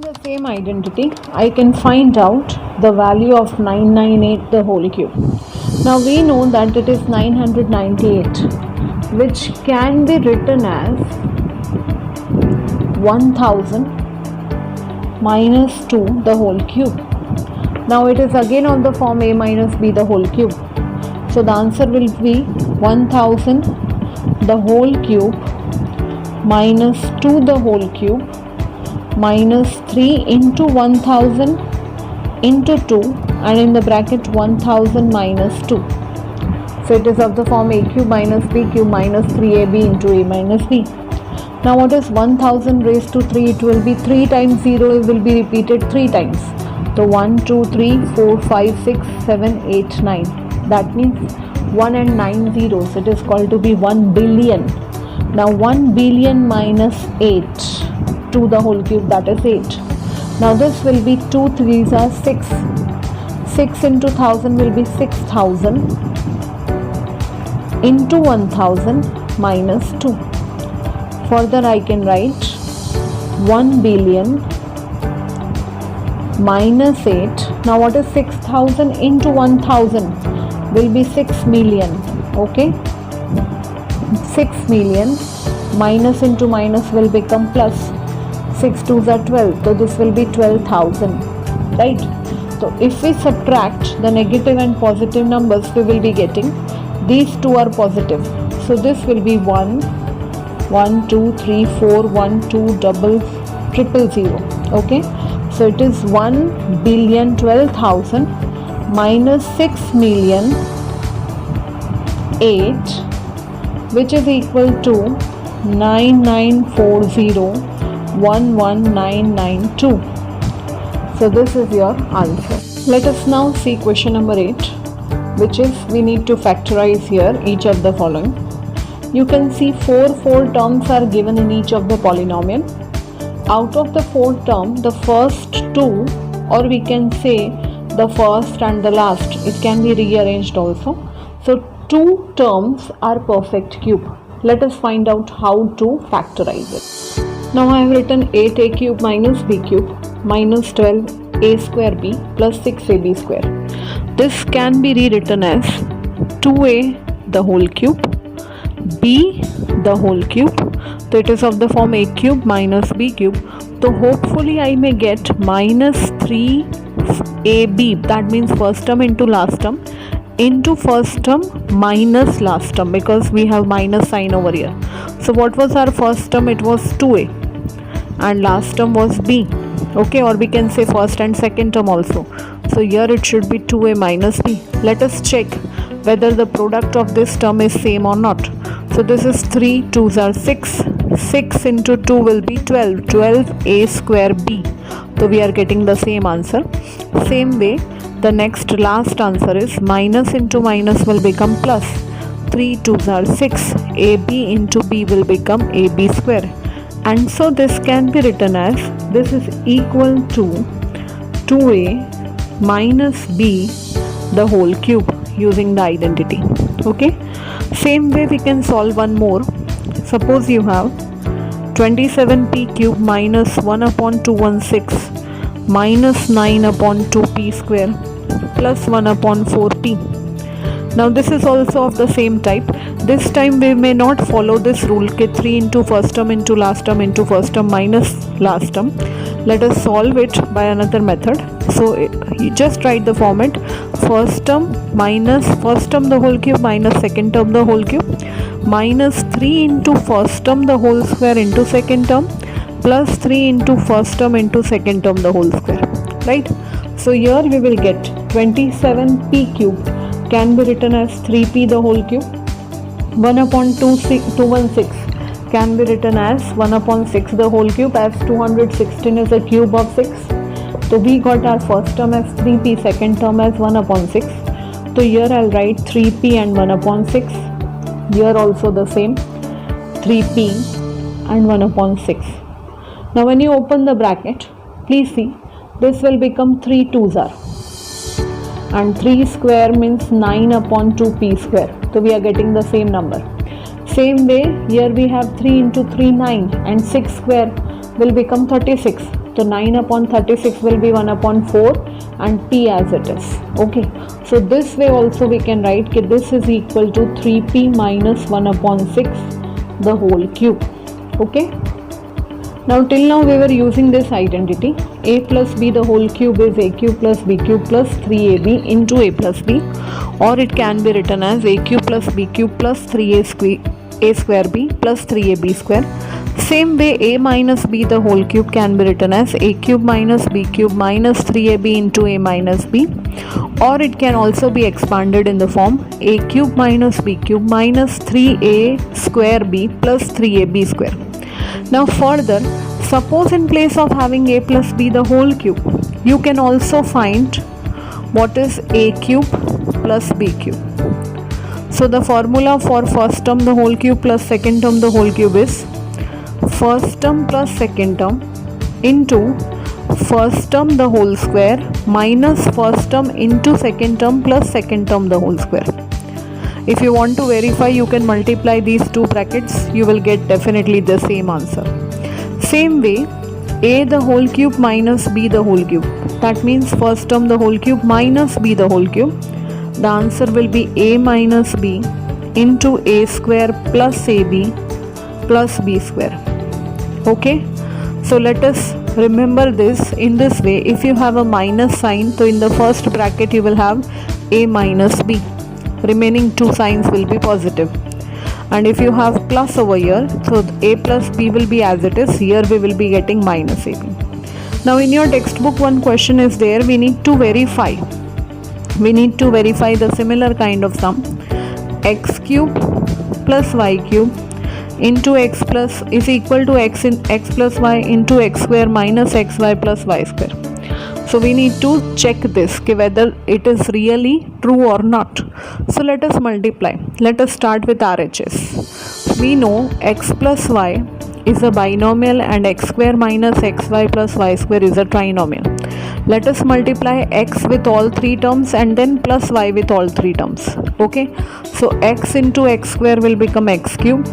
The same identity, I can find out the value of 998 the whole cube. Now we know that it is 998, which can be written as 1000 minus 2 the whole cube. Now it is again of the form a minus b the whole cube. So the answer will be 1000 the whole cube minus 2 the whole cube minus 3 into 1000 into 2 and in the bracket 1000 minus 2. So it is of the form a cube minus b cube minus 3ab into a minus b. Now what is 1000 raised to 3? It will be 3 times 0, it will be repeated 3 times. So 1, 2, 3, 4, 5, 6, 7, 8, 9. That means 1 and 9 zeros. It is called to be 1 billion. Now 1 billion minus 8 to the whole cube, that is 8. Now this will be 2 3s are 6. 6 into 1000 will be 6000 into 1000 minus 2. Further I can write 1 billion minus 8. Now what is 6000 into 1000 will be 6 million. Okay, 6 million minus into minus will become plus. 6 2s are 12, so this will be 12,000, right? So if we subtract the negative and positive numbers, we will be getting these two are positive. So this will be 1 1 2 3 4 1 2 double triple 0. Okay, so it is 1 billion 12,000 minus 6 million 8, which is equal to 994011,992. So this is your answer. Let us now see question number 8, which is we need to factorize here each of the following. You can see 4 terms are given in each of the polynomial. Out of the 4 terms, the first 2, or we can say the first and the last, it can be rearranged also. So 2 terms are perfect cube. Let us find out how to factorize it. Now I have written 8a cube minus b cube minus 12a square b plus 6ab square. This can be rewritten as 2a the whole cube, b the whole cube. So it is of the form a cube minus b cube. So hopefully I may get minus 3ab, that means first term into last term, into first term minus last term, because we have minus sign over here. So what was our first term? It was 2a and last term was b. Okay, or we can say first and second term also. So here it should be 2a minus b. Let us check whether the product of this term is same or not. So this is 3 2s are 6. 6 into 2 will be 12. 12a square b. So we are getting the same answer. Same way, the next last answer is minus into minus will become plus. 3 2s are 6. ab into b will become ab square. And so this can be written as this is equal to 2a minus b the whole cube using the identity. Okay, same way we can solve one more. Suppose you have 27p cube minus 1 upon 216 minus 9 upon 2p square plus 1 upon 4p. Now this is also of the same type. This time we may not follow this rule, 3 into first term into last term into first term minus last term. Let us solve it by another method. So you just write the format: first term minus first term the whole cube minus second term the whole cube minus 3 into first term the whole square into second term plus 3 into first term into second term the whole square, right? So here we will get 27p cube can be written as 3p the whole cube. 1 upon 216 can be written as 1 upon 6 the whole cube, as 216 is a cube of 6. So we got our first term as 3p, second term as 1 upon 6. So here I'll write 3p and 1 upon 6. Here also the same, 3p and 1 upon 6. Now when you open the bracket, please see, this will become 3 2s are, and 3 square means 9 upon 2p square. So we are getting the same number. Same way, here we have 3 into 3 9 and 6 square will become 36. So 9 upon 36 will be 1 upon 4 and p as it is. Okay. So this way also we can write that this is equal to 3p minus 1 upon 6 the whole cube. Okay. Now till now we were using this identity, a plus b the whole cube is a cube plus b cube plus 3ab into a plus b, or it can be written as a cube plus b cube plus 3a square b plus 3ab square. Same way a minus b the whole cube can be written as a cube minus b cube minus 3ab into a minus b, or it can also be expanded in the form a cube minus b cube minus 3a square b plus 3ab square. Now further, suppose in place of having a plus b the whole cube, you can also find what is a cube plus b cube. So the formula for first term the whole cube plus second term the whole cube is first term plus second term into first term the whole square minus first term into second term plus second term the whole square. If you want to verify, you can multiply these two brackets, you will get definitely the same answer. Same way, a the whole cube minus b the whole cube, that means first term the whole cube minus b the whole cube. The answer will be a minus b into a square plus ab plus b square. Okay, so let us remember this in this way. If you have a minus sign, so in the first bracket you will have a minus b, remaining two signs will be positive. And if you have plus over here, so a plus b will be as it is, here we will be getting minus ab. Now in your textbook one question is there, we need to verify the similar kind of sum, x cube plus y cube into x plus is equal to x plus y into x square minus xy plus y square. So we need to check this whether it is really true or not. So let us multiply. Let us start with RHS. We know x plus y is a binomial and x square minus xy plus y square is a trinomial. Let us multiply x with all three terms and then plus y with all three terms. Okay. So x into x square will become x cube.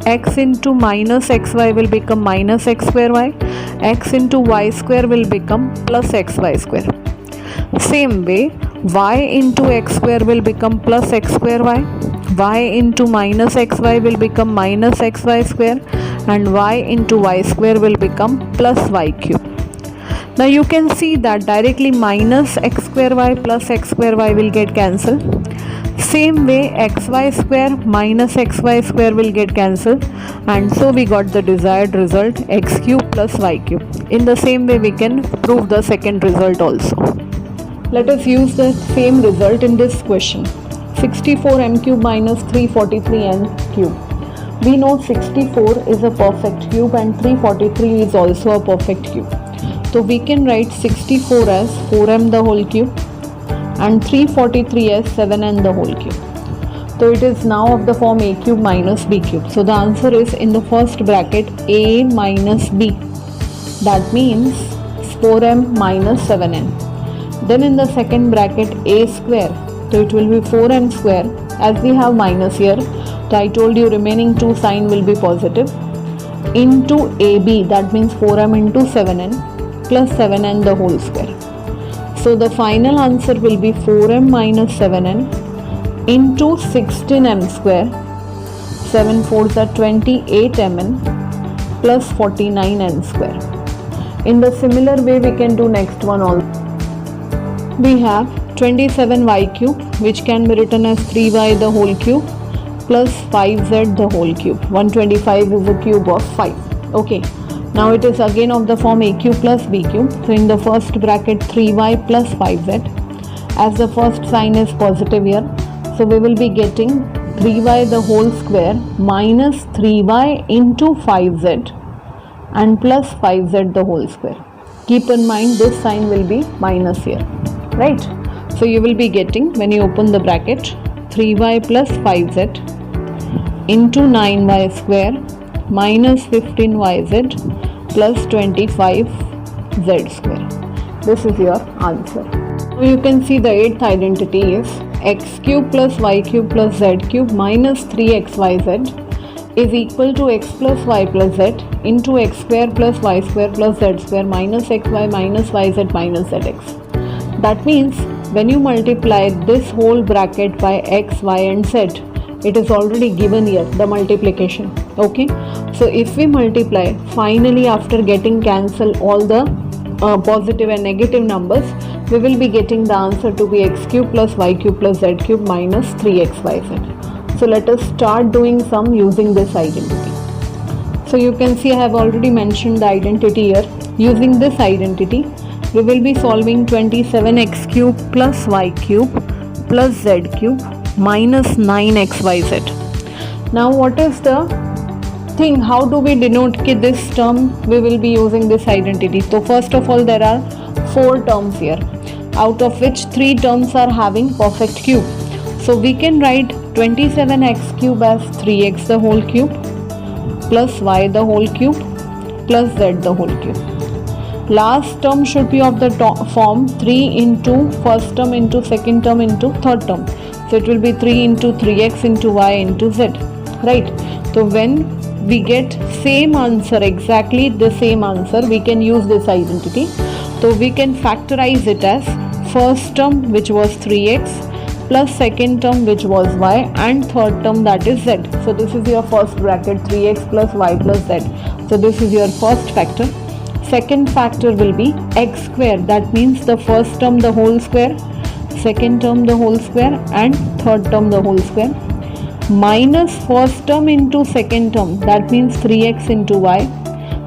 X into minus xy will become minus x square y. X into y square will become plus xy square. Same way, y into x square will become plus x square y. Y into minus xy will become minus xy square, and y into y square will become plus y cube. Now you can see that directly minus x square y plus x square y will get cancelled. Same way xy square minus xy square will get cancelled, and so we got the desired result x cube plus y cube. In the same way we can prove the second result also. Let us use the same result in this question. 64m cube minus 343n cube. We know 64 is a perfect cube and 343 is also a perfect cube. So we can write 64 as 4m the whole cube and 343 as 7n the whole cube. So it is now of the form a cube minus b cube. So the answer is in the first bracket a minus b. That means 4m minus 7n. Then in the second bracket a square. So it will be 4m square. As we have minus here, so I told you remaining two sign will be positive. Into ab, that means 4m into 7n plus 7n the whole square. So the final answer will be 4m minus 7n into 16m square. 7 4s are 28mn plus 49n square. In the similar way we can do next one also. We have 27y cube, which can be written as 3y the whole cube plus 5z the whole cube. 125 is a cube of 5. Okay. Now it is again of the form a cube plus b cube. So in the first bracket 3y plus 5z. As the first sign is positive here, so we will be getting 3y the whole square minus 3y into 5z and plus 5z the whole square. Keep in mind this sign will be minus here, right? So you will be getting, when you open the bracket, 3y plus 5z into 9y square minus 15yz plus 25z square. This is your answer. So you can see the eighth identity is x cube plus y cube plus z cube minus 3xyz is equal to x plus y plus z into x square plus y square plus z square minus xy minus yz minus zx. That means when you multiply this whole bracket by x, y and z, it is already given here, the multiplication. Okay, so if we multiply, finally after getting cancel all the positive and negative numbers, we will be getting the answer to be x cube plus y cube plus z cube minus 3xyz. So let us start doing some using this identity. So you can see I have already mentioned the identity here. Using this identity, we will be solving 27x cube plus y cube plus z cube minus 9xyz. Now what is the thing? How do we denote this term? We will be using this identity. So first of all, there are 4 terms here, out of which 3 terms are having perfect cube. So we can write 27x cube as 3x the whole cube plus y the whole cube plus z the whole cube. Last term should be of the form 3 into first term into second term into third term. So it will be 3 into 3x into y into z, right? So when we get same answer, exactly the same answer, we can use this identity. So we can factorize it as first term, which was 3x, plus second term, which was y, and third term, that is z. So this is your first bracket, 3x plus y plus z. So this is your first factor. Second factor will be x square, that means the first term the whole square, second term the whole square, and third term the whole square, minus first term into second term, that means 3x into y,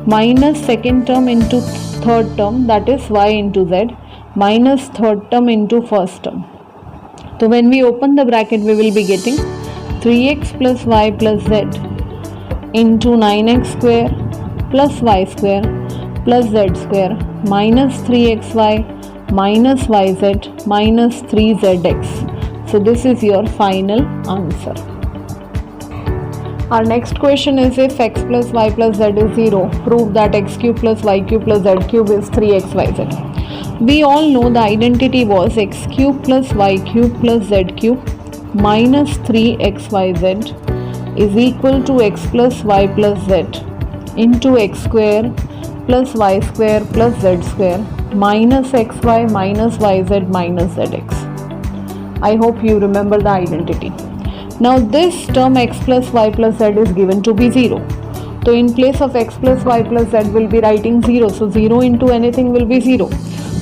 minus second term into third term, that is y into z, minus third term into first term. So when we open the bracket, we will be getting 3x plus y plus z into 9x square plus y square plus z square minus 3xy minus yz minus 3zx. So this is your final answer. Our next question is, if x plus y plus z is 0, prove that x cube plus y cube plus z cube is 3xyz. We all know the identity was x cube plus y cube plus z cube minus 3xyz is equal to x plus y plus z into x square plus y square plus z square minus xy minus yz minus zx. I hope you remember the identity. Now this term x plus y plus z is given to be 0. So in place of x plus y plus z, will be writing 0. So 0 into anything will be 0.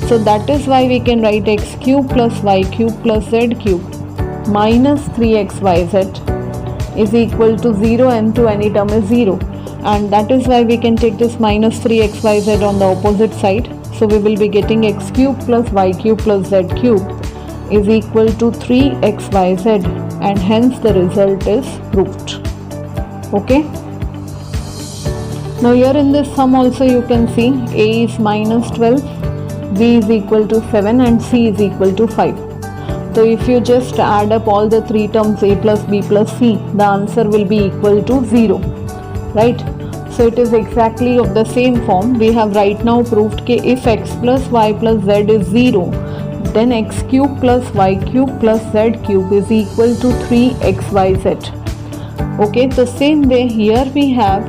So that is why we can write x cube plus y cube plus z cube minus 3xyz is equal to 0, and to any term is 0. And that is why we can take this minus 3xyz on the opposite side. So we will be getting x cube plus y cube plus z cube is equal to 3xyz, and hence the result is proved. Okay. Now here in this sum also you can see a is minus 12, b is equal to 7, and c is equal to 5. So if you just add up all the 3 terms, a plus b plus c, the answer will be equal to 0, right? So it is exactly of the same form. We have right now proved that if x plus y plus z is 0, then x cube plus y cube plus z cube is equal to 3xyz. Okay, the same way here we have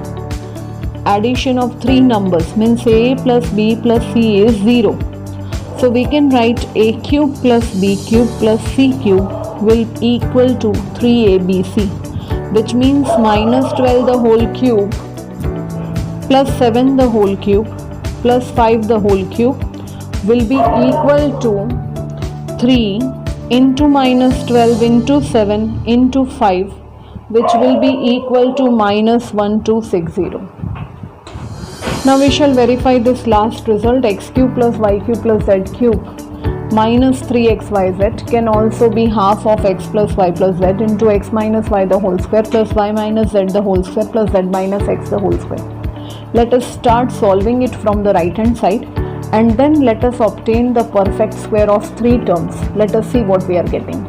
addition of 3 numbers, means a plus b plus c is 0. So we can write a cube plus b cube plus c cube will equal to 3abc, which means minus 12 the whole cube plus 7 the whole cube plus 5 the whole cube will be equal to 3 into minus 12 into 7 into 5, which will be equal to minus 1260. Now we shall verify this last result. X cube plus y cube plus z cube minus 3xyz can also be half of x plus y plus z into x minus y the whole square plus y minus z the whole square plus z minus x the whole square. Let us start solving it from the right hand side, and then let us obtain the perfect square of 3 terms. Let us see what we are getting.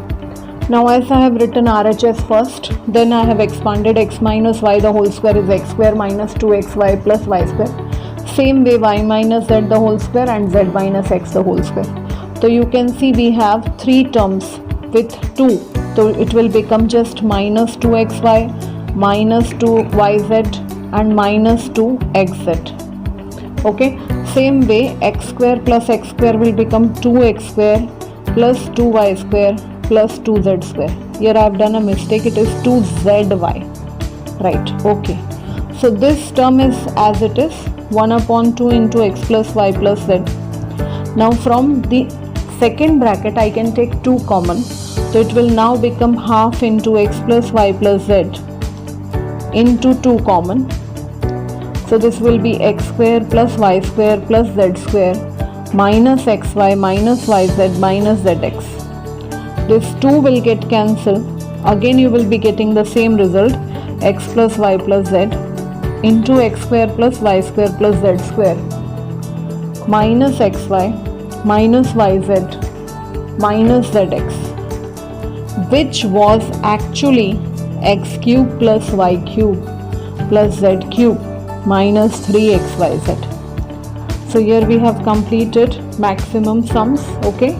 Now as I have written RHS first, then I have expanded x minus y the whole square is x square minus 2xy plus y square. Same way y minus z the whole square and z minus x the whole square. So you can see we have 3 terms with 2. So it will become just minus 2xy minus 2yz and minus 2xz. Okay, same way x square plus x square will become 2x square plus 2y square plus 2z square. Here I have done a mistake, it is 2zy, right? Okay, so this term is as it is, 1 upon 2 into x plus y plus z. Now from the second bracket I can take 2 common, so it will now become half into x plus y plus z into 2 common. So this will be x square plus y square plus z square minus xy minus yz minus zx. This 2 will get cancelled. Again you will be getting the same result, x plus y plus z into x square plus y square plus z square minus xy minus yz minus zx, which was actually x cube plus y cube plus z cube minus 3xyz. So here we have completed maximum sums. Okay.